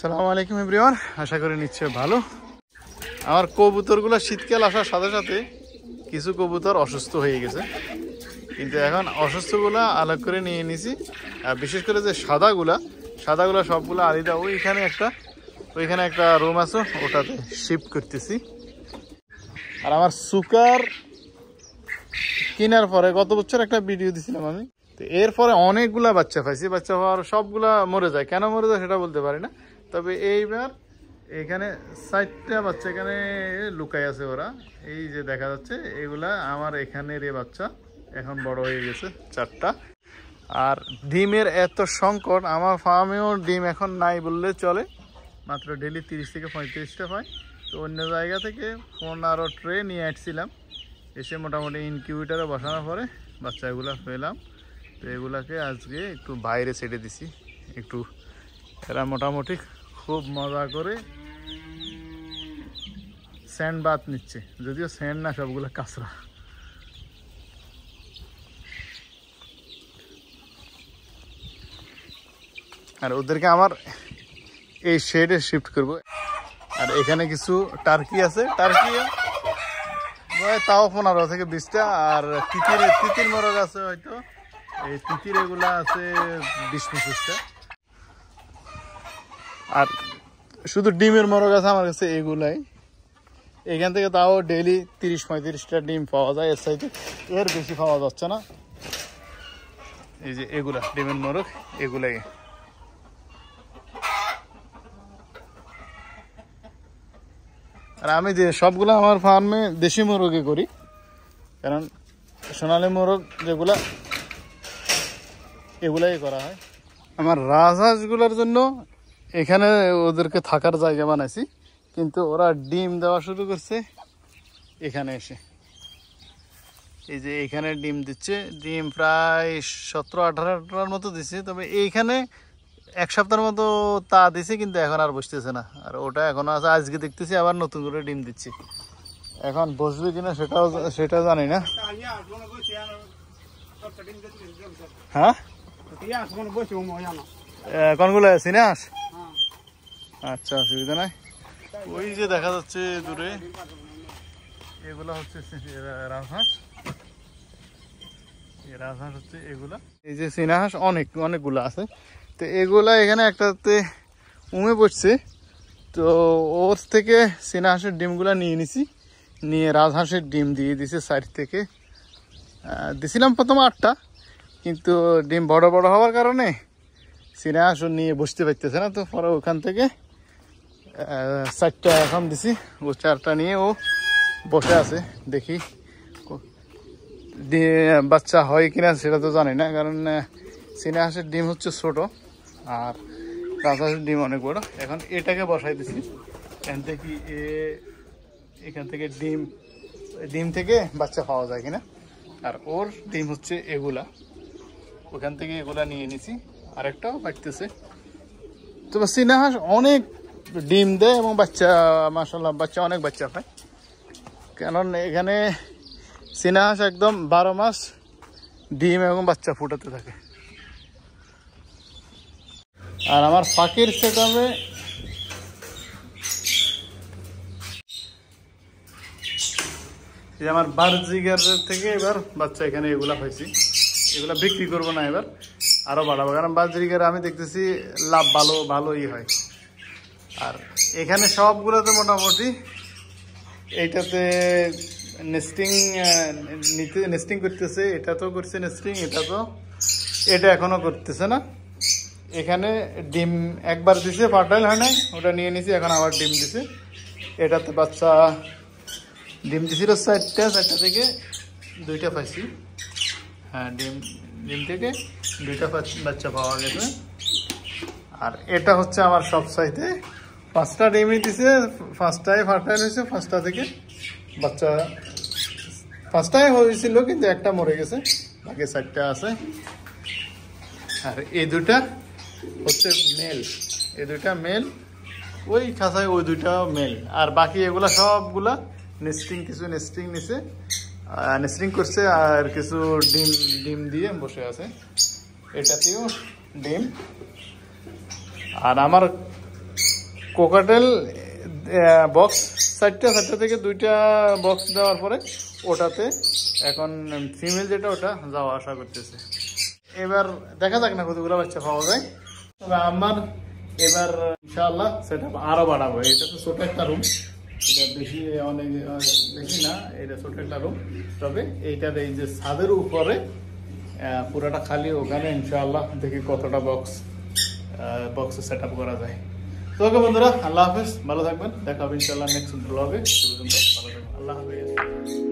আসসালামু আলাইকুম এভরিওয়ান, আশা করি নিশ্চয়ই ভালো। আমার কবুতরগুলো শীতকাল আসার সাথে সাথে কিছু কবুতর অসুস্থ হয়ে গেছে, কিন্তু এখন অসুস্থগুলা আলাগ করে নিয়ে নিছি। আর বিশেষ করে যে সাদাগুলা সবগুলো আলাদা ওইখানে একটা রুম আছে, ওটাতে শিফট করতেছি। আর আমার সুকার কেনার পরে গত বছর একটা ভিডিও দিছিলাম আমি, তো এরপরে অনেকগুলা বাচ্চা পাইছি। বাচ্চা হওয়ার সবগুলা মরে যায়, কেন মরে যায় সেটা বলতে পারি না। তবে এইবার এখানে 4টা বাচ্চা এখানে লুকাই আছে, ওরা এই যে দেখা যাচ্ছে, এগুলা আমার এখানের বাচ্চা এখন বড় হয়ে গেছে 4টা। আর ডিমের এত সংকট, আমার ফার্মেও ডিম এখন নাই বললে চলে, মাত্র ডেলি 30 থেকে 35টা পাই। তো অন্য জায়গা থেকে 15 ট্রে নিয়ে আসছিলাম, এসে মোটামুটি ইনকিউবেটারে বসানোর পরে বাচ্চাগুলো পেলাম। তো এগুলাকে আজকে একটু বাইরে ছেড়ে দিছি, একটু এরা মোটামুটি খুব মজা করে স্যান্ড বাথ নিচ্ছে, যদিও স্যান্ড না, সবগুলো কাঁচরা। আর ওদেরকে আমার এই শেডে শিফট করব। আর এখানে কিছু টার্কি আছে, টার্কি তাও 15 থেকে 20টা। আর তিতির মোরগ আছে, হয়তো এই তিতির এগুলা আছে 20-25টা। আর শুধু ডিমের মোরগ আছে আমার কাছে এগুলাই। এখান থেকে তাও ডেইলি 30-35টা ডিম পাওয়া যায়, এর সাইডে এর বেশি পাওয়া যাচ্ছে না। এই যে এগুলা ডিমের মোরগ, এগুলাই। আর আমি যে সবগুলো আমার ফার্মে দেশি মোরগে করি, কারণ সোনালী মোরগ যেগুলা এগুলাই করা হয়। আমার রাজহাঁসগুলোর জন্য এখানে ওদেরকে থাকার জায়গা বানাইছি, কিন্তু ওরা ডিম দেওয়া শুরু করছে এখানে এসে। এই যে এখানে ডিম দিচ্ছে, ডিম প্রায় 17-18টার মতো দিচ্ছে। তবে এইখানে 1 সপ্তাহের মতো তা দিছে, কিন্তু এখন আর বসতেছে না। আর ওটা এখনো আছে, আজকে দেখতেছি আবার নতুন করে ডিম দিচ্ছে। এখন বসবে কিনা সেটা জানি না। হ্যাঁ, কোনগুলো সিনাস? আচ্ছা, অসুবিধা নাই। ওই যে দেখা যাচ্ছে দূরে, এগুলা হচ্ছে রাজহাঁস। রাজহাঁস হচ্ছে এগুলা। এই যে সিনাহাঁস অনেকগুলো আছে। তো এগুলা এখানে একটাতে উমে পড়ছে, তো ওর থেকে সিনাহাঁসের ডিমগুলা নিয়ে নিছি, নিয়ে রাজহাঁসের ডিম দিয়ে দিছে। 4 থেকে দিছিলাম প্রথম 8টা, কিন্তু ডিম বড় হওয়ার কারণে সিনাহাঁস নিয়ে বসতে পারতেছে না। তো পরে ওখান থেকে 4টা এখন দিছি, ও 4টা নিয়ে ও বসে আছে। দেখি বাচ্চা হয় কিনা সেটা তো জানি না, কারণ সিনাহাঁসের ডিম হচ্ছে ছোট আর রাজহাঁসের ডিম অনেক বড়। এখন এটাকে বসাই দিছি, এখান থেকে ডিম থেকে বাচ্চা পাওয়া যায় কিনা। আর ওর ডিম হচ্ছে এগুলা, ওখান থেকে এগুলা নিয়ে নিছি। আরেকটাও পাইতেছে। তো সিনাহাঁস অনেক ডিম দেয় এবং বাচ্চা, মাশাআল্লাহ অনেক বাচ্চা পায়। কারণ এখানে সিনাহাঁস একদম 12 মাস ডিম এবং বাচ্চা ফুটাতে থাকে। আর আমার ফাঁকির সেটআপে আমার বার্জিগারের থেকে এবার বাচ্চা এখানে এগুলা পাইছি। এগুলা বিক্রি করবো না, এবার আরো বাড়াবো, কারণ বার্জিগার আমি দেখতেছি লাভ ভালোই হয়। আর এখানে সবগুলোতে মোটামুটি এইটাতে নেস্টিং করতেছে। এটা তো করছে নেস্টিং, এটা এখনো করতেছে না। এখানে ডিম একবার দিছে, ফার্টাইল হয় নাই, ওটা নিয়ে নিছি, এখন আবার ডিম দিছে। এটাতে বাচ্চা ডিম দিছিল 4টা থেকে 2টা পাইছি। হ্যাঁ, ডিম থেকে 2টা বাচ্চা পাওয়া গেছে। আর এটা হচ্ছে আমার সব চাইতে 5টা ডিমই দিছে, 5টায় ফার্টাইল হয়েছে। 5টা থেকে বাচ্চা 5টায় হয়েছিল, কিন্তু একটা মরে গেছে, বাকি 4টা আছে। আর এই 2টা হচ্ছে মেল, মেল, ওই খাঁচায় ওই 2টা মেল। আর বাকি এগুলা সবগুলা কিছু নেস্টিং নিছে, নেস্টিং করছে, আর কিছু ডিম দিয়ে বসে আছে। এটাতেও ডিম। আর আমার কোকাটেল বক্স 4টা থেকে 2টা বক্স দেওয়ার পরে ওটাতে এখন ফিমেল যেটা ওটা যাওয়া আসা করতেছে। এবার দেখা যাক না কতগুলো বাচ্চা পাওয়া যায়। তবে আমার এবার ইনশাআল্লাহ সেটা আরো বাড়াবো। এটা তো ছোট একটা রুম, এটা বেশি অনেক বেশি না, এটা ছোট একটা রুম। তবে এইটার এই যে ছাদের উপরে পুরাটা খালি, ওখানে ইনশাআল্লাহ দেখি কতটা বক্সে সেট আপ করা যায়। তো ওকে বন্ধুরা, আল্লাহ হাফেজ, ভালো থাকবেন, দেখা হবে ইনশাআল্লাহ নেক্সট ব্লগে। ভালো থাকবেন, আল্লাহ হাফেজ।